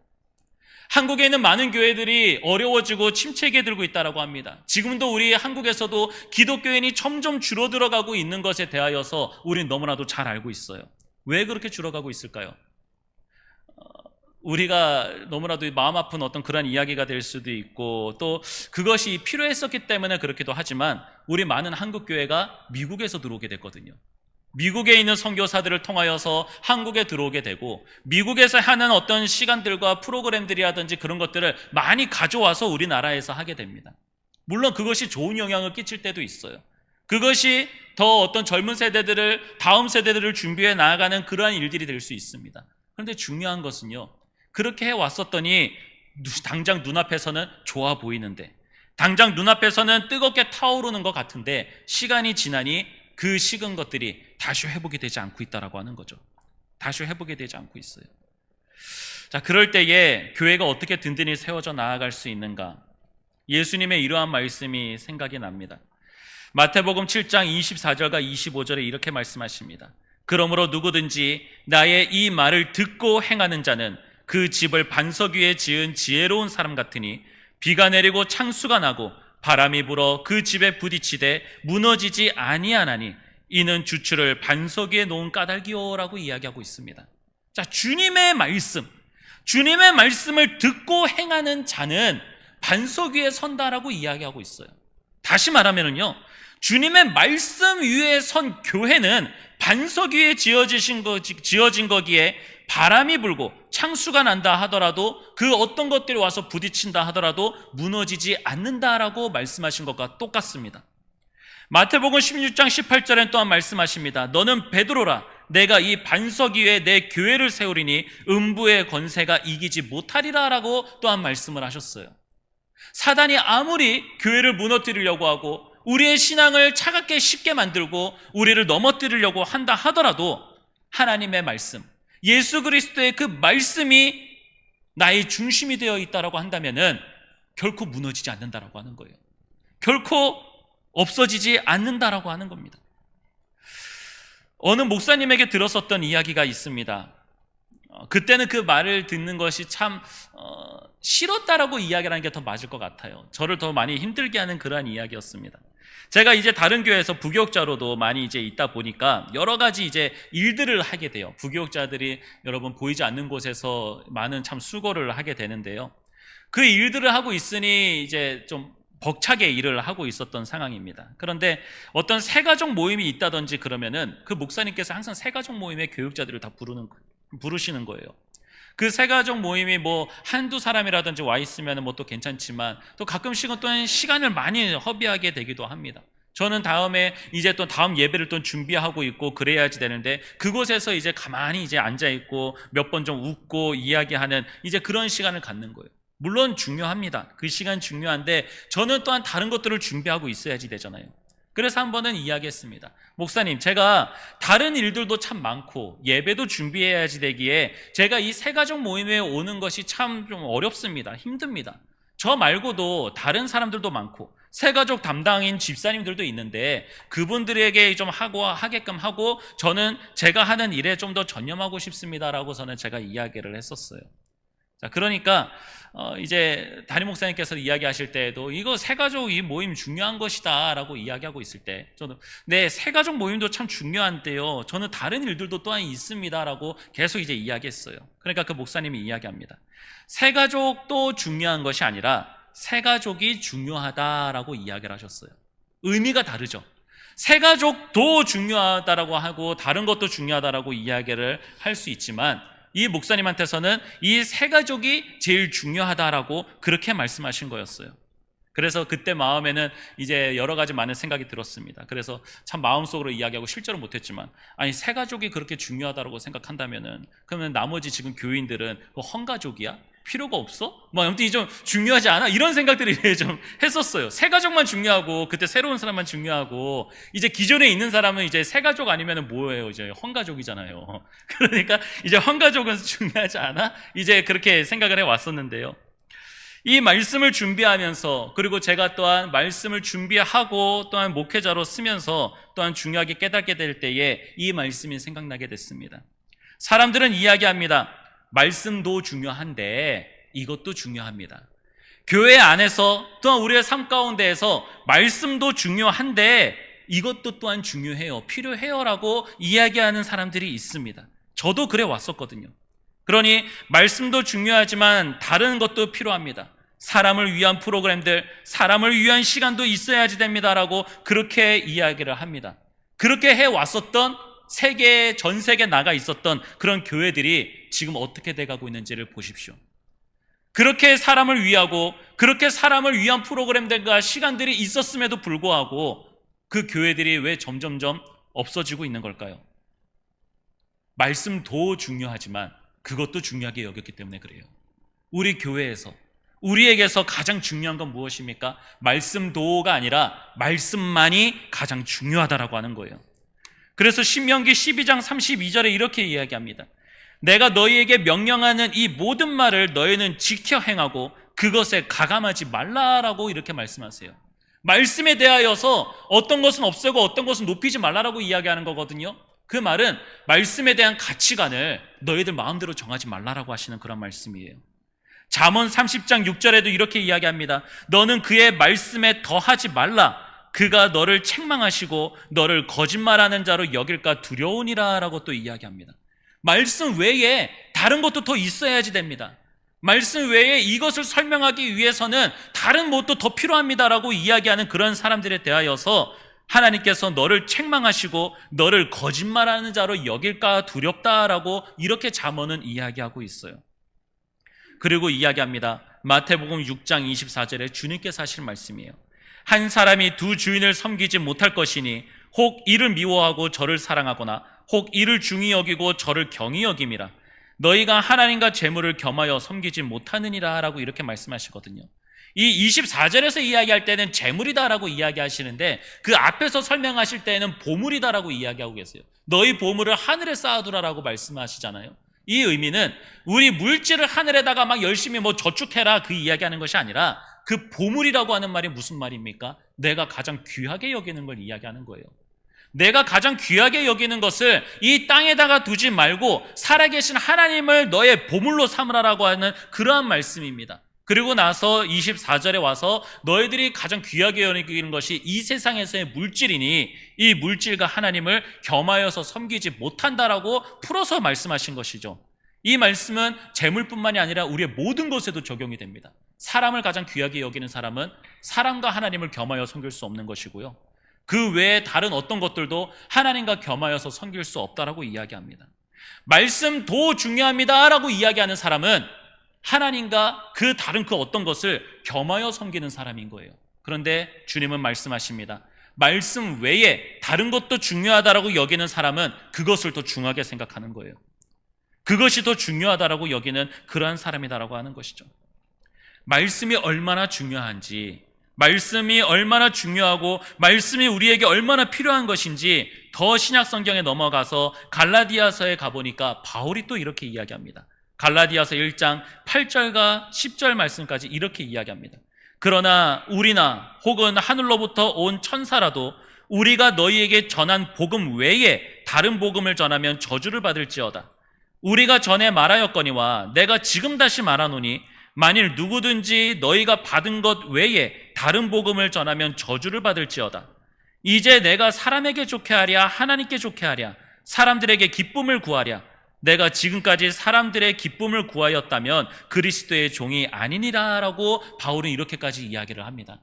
한국에 있는 많은 교회들이 어려워지고 침체기에 들고 있다고 합니다. 지금도 우리 한국에서도 기독교인이 점점 줄어들어가고 있는 것에 대하여서 우리는 너무나도 잘 알고 있어요. 왜 그렇게 줄어가고 있을까요? 우리가 너무나도 마음 아픈 어떤 그런 이야기가 될 수도 있고 또 그것이 필요했었기 때문에 그렇기도 하지만 우리 많은 한국 교회가 미국에서 들어오게 됐거든요. 미국에 있는 선교사들을 통하여서 한국에 들어오게 되고 미국에서 하는 어떤 시간들과 프로그램들이라든지 그런 것들을 많이 가져와서 우리나라에서 하게 됩니다. 물론 그것이 좋은 영향을 끼칠 때도 있어요. 그것이 더 어떤 젊은 세대들을, 다음 세대들을 준비해 나아가는 그러한 일들이 될 수 있습니다. 그런데 중요한 것은요, 그렇게 해왔었더니 당장 눈앞에서는 좋아 보이는데, 당장 눈앞에서는 뜨겁게 타오르는 것 같은데 시간이 지나니 그 식은 것들이 다시 회복이 되지 않고 있다라고 하는 거죠. 다시 회복이 되지 않고 있어요. 자, 그럴 때에 교회가 어떻게 든든히 세워져 나아갈 수 있는가? 예수님의 이러한 말씀이 생각이 납니다. 마태복음 7장 24절과 25절에 이렇게 말씀하십니다. 그러므로 누구든지 나의 이 말을 듣고 행하는 자는 그 집을 반석 위에 지은 지혜로운 사람 같으니 비가 내리고 창수가 나고 바람이 불어 그 집에 부딪히되 무너지지 아니하나니 이는 주추를 반석 위에 놓은 까닭이요라고 이야기하고 있습니다. 자, 주님의 말씀을 듣고 행하는 자는 반석 위에 선다라고 이야기하고 있어요. 다시 말하면요, 주님의 말씀 위에 선 교회는 반석 위에 지어진 거기에 바람이 불고 창수가 난다 하더라도 그 어떤 것들이 와서 부딪힌다 하더라도 무너지지 않는다라고 말씀하신 것과 똑같습니다. 마태복음 16장 18절엔 또한 말씀하십니다. 너는 베드로라, 내가 이 반석 위에 내 교회를 세우리니 음부의 권세가 이기지 못하리라 라고 또한 말씀을 하셨어요. 사단이 아무리 교회를 무너뜨리려고 하고 우리의 신앙을 차갑게 쉽게 만들고 우리를 넘어뜨리려고 한다 하더라도 하나님의 말씀, 예수 그리스도의 그 말씀이 나의 중심이 되어 있다라고 한다면은 결코 무너지지 않는다라고 하는 거예요. 결코 없어지지 않는다라고 하는 겁니다. 어느 목사님에게 들었었던 이야기가 있습니다. 그때는 그 말을 듣는 것이 참 싫었다라고 이야기를 하는 게 더 맞을 것 같아요. 저를 더 많이 힘들게 하는 그러한 이야기였습니다. 제가 이제 다른 교회에서 부교육자로도 많이 이제 있다 보니까 여러 가지 이제 일들을 하게 돼요. 부교육자들이 여러분 보이지 않는 곳에서 많은 참 수고를 하게 되는데요. 그 일들을 하고 있으니 이제 좀 벅차게 일을 하고 있었던 상황입니다. 그런데 어떤 새가족 모임이 있다든지 그러면은 그 목사님께서 항상 새가족 모임의 교육자들을 다 부르시는 거예요. 그 새가족 모임이 뭐 한두 사람이라든지 와 있으면 뭐 또 괜찮지만 또 가끔씩은 또 시간을 많이 허비하게 되기도 합니다. 저는 다음에 이제 또 다음 예배를 또 준비하고 있고 그래야지 되는데 그곳에서 이제 가만히 이제 앉아 있고 몇 번 좀 웃고 이야기하는 이제 그런 시간을 갖는 거예요. 물론 중요합니다. 그 시간 중요한데 저는 또한 다른 것들을 준비하고 있어야지 되잖아요. 그래서 한 번은 이야기했습니다. 목사님, 제가 다른 일들도 참 많고 예배도 준비해야지 되기에 제가 이 새가족 모임에 오는 것이 참 좀 어렵습니다. 힘듭니다. 저 말고도 다른 사람들도 많고 새가족 담당인 집사님들도 있는데 그분들에게 좀 하게끔 하고 저는 제가 하는 일에 좀 더 전념하고 싶습니다라고서는 제가 이야기를 했었어요. 자, 그러니까 이제 담임 목사님께서 이야기하실 때에도 이거 새가족 이 모임 중요한 것이다 라고 이야기하고 있을 때 저는 네, 새가족 모임도 참 중요한데요, 저는 다른 일들도 또한 있습니다 라고 계속 이제 이야기했어요. 그러니까 그 목사님이 이야기합니다. 새가족도 중요한 것이 아니라 새가족이 중요하다라고 이야기를 하셨어요. 의미가 다르죠. 새가족도 중요하다라고 하고 다른 것도 중요하다라고 이야기를 할 수 있지만 이 목사님한테서는 이 새가족이 제일 중요하다라고 그렇게 말씀하신 거였어요. 그래서 그때 마음에는 이제 여러 가지 많은 생각이 들었습니다. 그래서 참 마음속으로 이야기하고 실제로 못했지만 아니 새가족이 그렇게 중요하다고 생각한다면은 그러면 나머지 지금 교인들은 헝가족이야? 필요가 없어? 뭐 아무튼 좀 중요하지 않아? 이런 생각들이 좀 했었어요. 새가족만 중요하고 그때 새로운 사람만 중요하고 이제 기존에 있는 사람은 이제 새가족 아니면 뭐예요? 이제 헝가족이잖아요. 그러니까 이제 헝가족은 중요하지 않아? 이제 그렇게 생각을 해왔었는데요. 이 말씀을 준비하면서 그리고 제가 또한 말씀을 준비하고 또한 목회자로 쓰면서 또한 중요하게 깨닫게 될 때에 이 말씀이 생각나게 됐습니다. 사람들은 이야기합니다. 말씀도 중요한데 이것도 중요합니다. 교회 안에서 또한 우리의 삶 가운데에서 말씀도 중요한데 이것도 또한 중요해요, 필요해요 라고 이야기하는 사람들이 있습니다. 저도 그래 왔었거든요. 그러니 말씀도 중요하지만 다른 것도 필요합니다. 사람을 위한 프로그램들, 사람을 위한 시간도 있어야지 됩니다라고 그렇게 이야기를 합니다. 그렇게 해왔었던 전 세계에 나가 있었던 그런 교회들이 지금 어떻게 돼가고 있는지를 보십시오. 그렇게 사람을 위하고 그렇게 사람을 위한 프로그램들과 시간들이 있었음에도 불구하고 그 교회들이 왜 점점점 없어지고 있는 걸까요? 말씀도 중요하지만 그것도 중요하게 여겼기 때문에 그래요. 우리 교회에서 우리에게서 가장 중요한 건 무엇입니까? 말씀도가 아니라 말씀만이 가장 중요하다라고 하는 거예요. 그래서 신명기 12장 32절에 이렇게 이야기합니다. 내가 너희에게 명령하는 이 모든 말을 너희는 지켜 행하고 그것에 가감하지 말라라고 이렇게 말씀하세요. 말씀에 대하여서 어떤 것은 없애고 어떤 것은 높이지 말라라고 이야기하는 거거든요. 그 말은 말씀에 대한 가치관을 너희들 마음대로 정하지 말라라고 하시는 그런 말씀이에요. 잠언 30장 6절에도 이렇게 이야기합니다. 너는 그의 말씀에 더하지 말라. 그가 너를 책망하시고 너를 거짓말하는 자로 여길까 두려우니라 라고 또 이야기합니다. 말씀 외에 다른 것도 더 있어야지 됩니다. 말씀 외에 이것을 설명하기 위해서는 다른 뭣도 더 필요합니다라고 이야기하는 그런 사람들에 대하여서 하나님께서 너를 책망하시고 너를 거짓말하는 자로 여길까 두렵다라고 이렇게 잠언은 이야기하고 있어요. 그리고 이야기합니다. 마태복음 6장 24절에 주님께서 하실 말씀이에요. 한 사람이 두 주인을 섬기지 못할 것이니 혹 이를 미워하고 저를 사랑하거나 혹 이를 중히 여기고 저를 경히 여김이라. 너희가 하나님과 재물을 겸하여 섬기지 못하느니라 라고 이렇게 말씀하시거든요. 이 24절에서 이야기할 때는 재물이다라고 이야기하시는데 그 앞에서 설명하실 때는 보물이다라고 이야기하고 계세요. 너희 보물을 하늘에 쌓아두라라고 말씀하시잖아요. 이 의미는 우리 물질을 하늘에다가 막 열심히 저축해라 그 이야기하는 것이 아니라 그 보물이라고 하는 말이 무슨 말입니까? 내가 가장 귀하게 여기는 걸 이야기하는 거예요. 내가 가장 귀하게 여기는 것을 이 땅에다가 두지 말고 살아계신 하나님을 너의 보물로 삼으라라고 하는 그러한 말씀입니다. 그리고 나서 24절에 와서 너희들이 가장 귀하게 여기는 것이 이 세상에서의 물질이니 이 물질과 하나님을 겸하여서 섬기지 못한다라고 풀어서 말씀하신 것이죠. 이 말씀은 재물뿐만이 아니라 우리의 모든 것에도 적용이 됩니다. 사람을 가장 귀하게 여기는 사람은 사람과 하나님을 겸하여 섬길 수 없는 것이고요. 그 외에 다른 어떤 것들도 하나님과 겸하여서 섬길 수 없다라고 이야기합니다. 말씀 더 중요합니다라고 이야기하는 사람은 하나님과 그 다른 그 어떤 것을 겸하여 섬기는 사람인 거예요. 그런데 주님은 말씀하십니다. 말씀 외에 다른 것도 중요하다라고 여기는 사람은 그것을 더 중요하게 생각하는 거예요. 그것이 더 중요하다라고 여기는 그러한 사람이다라고 하는 것이죠. 말씀이 얼마나 중요한지, 말씀이 얼마나 중요하고 말씀이 우리에게 얼마나 필요한 것인지 더 신약 성경에 넘어가서 갈라디아서에 가보니까 바울이 또 이렇게 이야기합니다. 갈라디아서 1장 8절과 10절 말씀까지 이렇게 이야기합니다. 그러나 우리나 혹은 하늘로부터 온 천사라도 우리가 너희에게 전한 복음 외에 다른 복음을 전하면 저주를 받을지어다. 우리가 전에 말하였거니와 내가 지금 다시 말하노니 만일 누구든지 너희가 받은 것 외에 다른 복음을 전하면 저주를 받을지어다. 이제 내가 사람에게 좋게 하랴 하나님께 좋게 하랴 사람들에게 기쁨을 구하랴. 내가 지금까지 사람들의 기쁨을 구하였다면 그리스도의 종이 아니니라 라고 바울은 이렇게까지 이야기를 합니다.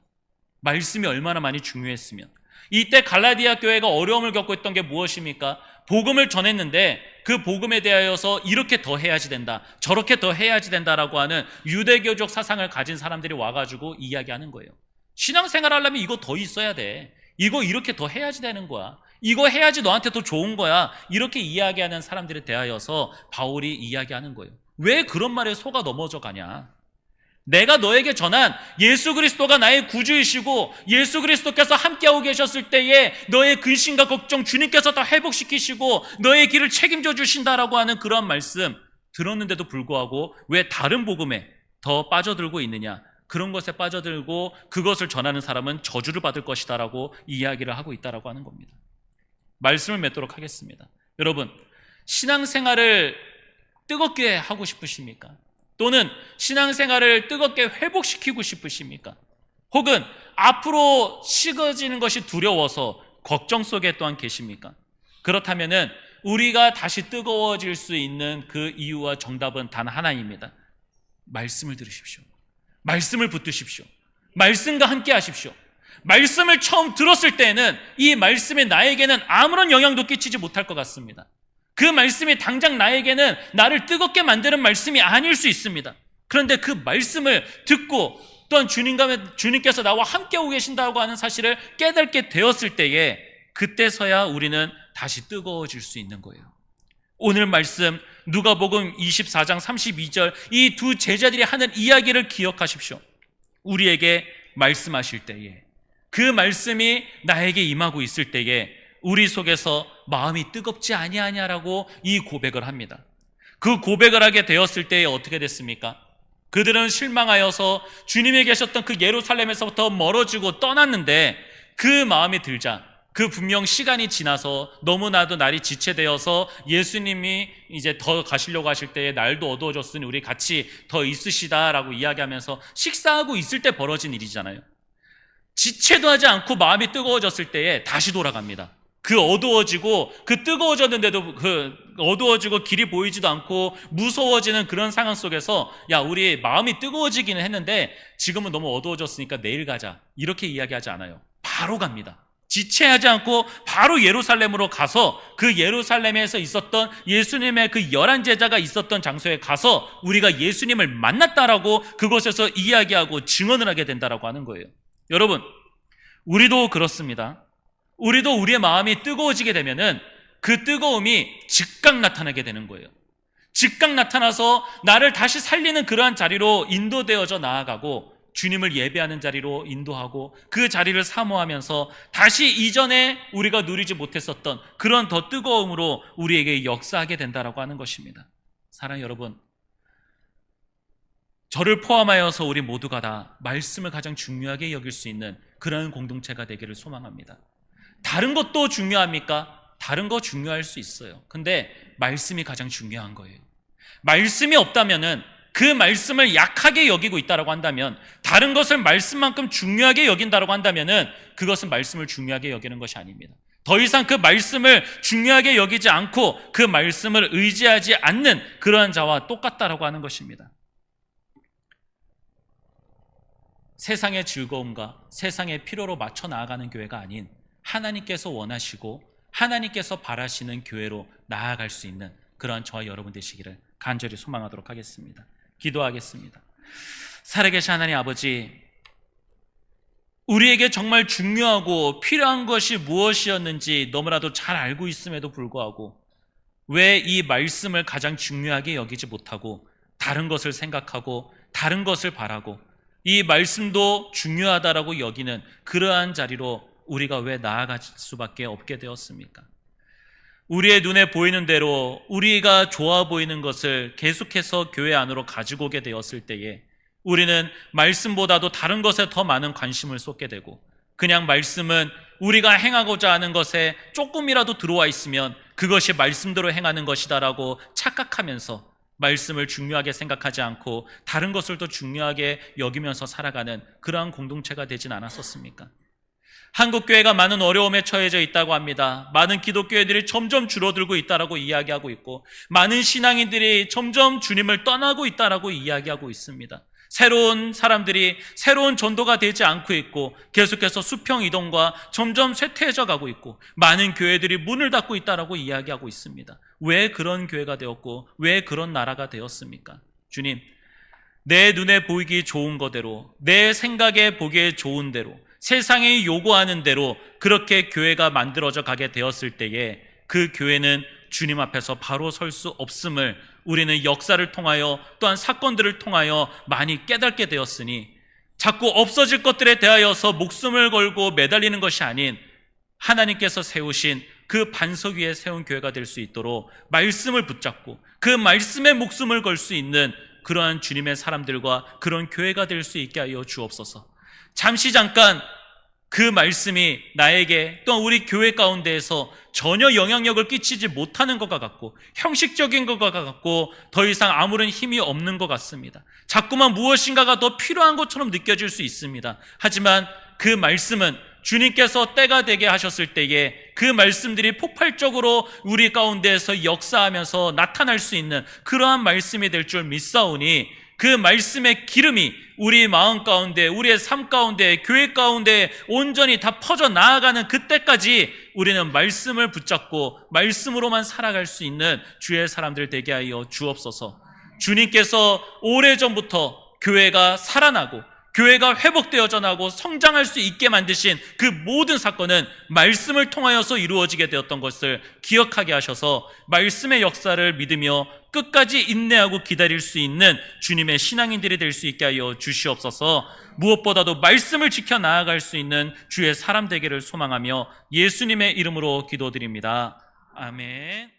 말씀이 얼마나 많이 중요했으면. 이때 갈라디아 교회가 어려움을 겪고 있던 게 무엇입니까? 복음을 전했는데 그 복음에 대하여서 이렇게 더 해야지 된다, 저렇게 더 해야지 된다라고 하는 유대교적 사상을 가진 사람들이 와가지고 이야기하는 거예요. 신앙생활 하려면 이거 더 있어야 돼, 이거 이렇게 더 해야지 되는 거야, 이거 해야지 너한테 더 좋은 거야, 이렇게 이야기하는 사람들에 대하여서 바울이 이야기하는 거예요. 왜 그런 말에 속아 넘어져 가냐? 내가 너에게 전한 예수 그리스도가 나의 구주이시고 예수 그리스도께서 함께하고 계셨을 때에 너의 근심과 걱정 주님께서 다 회복시키시고 너의 길을 책임져 주신다라고 하는 그런 말씀 들었는데도 불구하고 왜 다른 복음에 더 빠져들고 있느냐? 그런 것에 빠져들고 그것을 전하는 사람은 저주를 받을 것이다라고 이야기를 하고 있다라고 하는 겁니다. 말씀을 맺도록 하겠습니다. 여러분, 신앙생활을 뜨겁게 하고 싶으십니까? 또는 신앙생활을 뜨겁게 회복시키고 싶으십니까? 혹은 앞으로 식어지는 것이 두려워서 걱정 속에 또한 계십니까? 그렇다면은 우리가 다시 뜨거워질 수 있는 그 이유와 정답은 단 하나입니다. 말씀을 들으십시오. 말씀을 붙드십시오. 말씀과 함께 하십시오. 말씀을 처음 들었을 때는 이 말씀이 나에게는 아무런 영향도 끼치지 못할 것 같습니다. 그 말씀이 당장 나에게는 나를 뜨겁게 만드는 말씀이 아닐 수 있습니다. 그런데 그 말씀을 듣고 또한 주님께서 나와 함께 오고 계신다고 하는 사실을 깨닫게 되었을 때에 그때서야 우리는 다시 뜨거워질 수 있는 거예요. 오늘 말씀 누가복음 24장 32절 이 두 제자들이 하는 이야기를 기억하십시오. 우리에게 말씀하실 때에 그 말씀이 나에게 임하고 있을 때에 우리 속에서 마음이 뜨겁지 아니하냐라고 이 고백을 합니다. 그 고백을 하게 되었을 때에 어떻게 됐습니까? 그들은 실망하여서 주님이 계셨던 그 예루살렘에서부터 멀어지고 떠났는데 그 마음이 들자 그 분명 시간이 지나서 너무나도 날이 지체되어서 예수님이 이제 더 가시려고 하실 때에 날도 어두워졌으니 우리 같이 더 있으시다라고 이야기하면서 식사하고 있을 때 벌어진 일이잖아요. 지체도 하지 않고 마음이 뜨거워졌을 때에 다시 돌아갑니다. 그 어두워지고 그 뜨거워졌는데도 그 어두워지고 길이 보이지도 않고 무서워지는 그런 상황 속에서 야 우리 마음이 뜨거워지기는 했는데 지금은 너무 어두워졌으니까 내일 가자 이렇게 이야기하지 않아요. 바로 갑니다. 지체하지 않고 바로 예루살렘으로 가서 그 예루살렘에서 있었던 예수님의 그 11제자가 있었던 장소에 가서 우리가 예수님을 만났다라고 그곳에서 이야기하고 증언을 하게 된다라고 하는 거예요. 여러분, 우리도 그렇습니다. 우리도 우리의 마음이 뜨거워지게 되면은 그 뜨거움이 즉각 나타나게 되는 거예요. 즉각 나타나서 나를 다시 살리는 그러한 자리로 인도되어져 나아가고 주님을 예배하는 자리로 인도하고 그 자리를 사모하면서 다시 이전에 우리가 누리지 못했었던 그런 더 뜨거움으로 우리에게 역사하게 된다라고 하는 것입니다. 사랑하는 여러분, 저를 포함하여서 우리 모두가 다 말씀을 가장 중요하게 여길 수 있는 그런 공동체가 되기를 소망합니다. 다른 것도 중요합니까? 다른 거 중요할 수 있어요. 근데 말씀이 가장 중요한 거예요. 말씀이 없다면은 그 말씀을 약하게 여기고 있다라고 한다면, 다른 것을 말씀만큼 중요하게 여긴다라고 한다면은 그것은 말씀을 중요하게 여기는 것이 아닙니다. 더 이상 그 말씀을 중요하게 여기지 않고 그 말씀을 의지하지 않는 그러한 자와 똑같다라고 하는 것입니다. 세상의 즐거움과 세상의 필요로 맞춰 나아가는 교회가 아닌 하나님께서 원하시고 하나님께서 바라시는 교회로 나아갈 수 있는 그러한 저와 여러분 되시기를 간절히 소망하도록 하겠습니다. 기도하겠습니다. 살아계신 하나님 아버지, 우리에게 정말 중요하고 필요한 것이 무엇이었는지 너무나도 잘 알고 있음에도 불구하고 왜 이 말씀을 가장 중요하게 여기지 못하고 다른 것을 생각하고 다른 것을 바라고 이 말씀도 중요하다라고 여기는 그러한 자리로 우리가 왜 나아갈 수밖에 없게 되었습니까? 우리의 눈에 보이는 대로 우리가 좋아 보이는 것을 계속해서 교회 안으로 가지고 오게 되었을 때에 우리는 말씀보다도 다른 것에 더 많은 관심을 쏟게 되고, 그냥 말씀은 우리가 행하고자 하는 것에 조금이라도 들어와 있으면 그것이 말씀대로 행하는 것이다라고 착각하면서 말씀을 중요하게 생각하지 않고 다른 것을 더 중요하게 여기면서 살아가는 그러한 공동체가 되진 않았었습니까? 한국교회가 많은 어려움에 처해져 있다고 합니다. 많은 기독교회들이 점점 줄어들고 있다라고 이야기하고 있고, 많은 신앙인들이 점점 주님을 떠나고 있다라고 이야기하고 있습니다. 새로운 사람들이 새로운 전도가 되지 않고 있고 계속해서 수평 이동과 점점 쇠퇴해져 가고 있고 많은 교회들이 문을 닫고 있다라고 이야기하고 있습니다. 왜 그런 교회가 되었고 왜 그런 나라가 되었습니까? 주님, 내 눈에 보이기 좋은 거대로, 내 생각에 보기에 좋은 대로, 세상이 요구하는 대로 그렇게 교회가 만들어져 가게 되었을 때에 그 교회는 주님 앞에서 바로 설 수 없음을 우리는 역사를 통하여 또한 사건들을 통하여 많이 깨닫게 되었으니, 자꾸 없어질 것들에 대하여서 목숨을 걸고 매달리는 것이 아닌 하나님께서 세우신 그 반석 위에 세운 교회가 될 수 있도록 말씀을 붙잡고 그 말씀에 목숨을 걸 수 있는 그러한 주님의 사람들과 그런 교회가 될 수 있게 하여 주옵소서. 잠시 잠깐 그 말씀이 나에게 또한 우리 교회 가운데에서 전혀 영향력을 끼치지 못하는 것과 같고 형식적인 것과 같고 더 이상 아무런 힘이 없는 것 같습니다. 자꾸만 무엇인가가 더 필요한 것처럼 느껴질 수 있습니다. 하지만 그 말씀은 주님께서 때가 되게 하셨을 때에 그 말씀들이 폭발적으로 우리 가운데에서 역사하면서 나타날 수 있는 그러한 말씀이 될 줄 믿사오니, 그 말씀의 기름이 우리 마음 가운데, 우리의 삶 가운데, 교회 가운데 온전히 다 퍼져 나아가는 그때까지 우리는 말씀을 붙잡고 말씀으로만 살아갈 수 있는 주의 사람들 되게 하여 주옵소서. 주님께서 오래전부터 교회가 살아나고 교회가 회복되어져 나고 성장할 수 있게 만드신 그 모든 사건은 말씀을 통하여서 이루어지게 되었던 것을 기억하게 하셔서 말씀의 역사를 믿으며 끝까지 인내하고 기다릴 수 있는 주님의 신앙인들이 될 수 있게 하여 주시옵소서. 무엇보다도 말씀을 지켜 나아갈 수 있는 주의 사람 되기를 소망하며 예수님의 이름으로 기도드립니다. 아멘.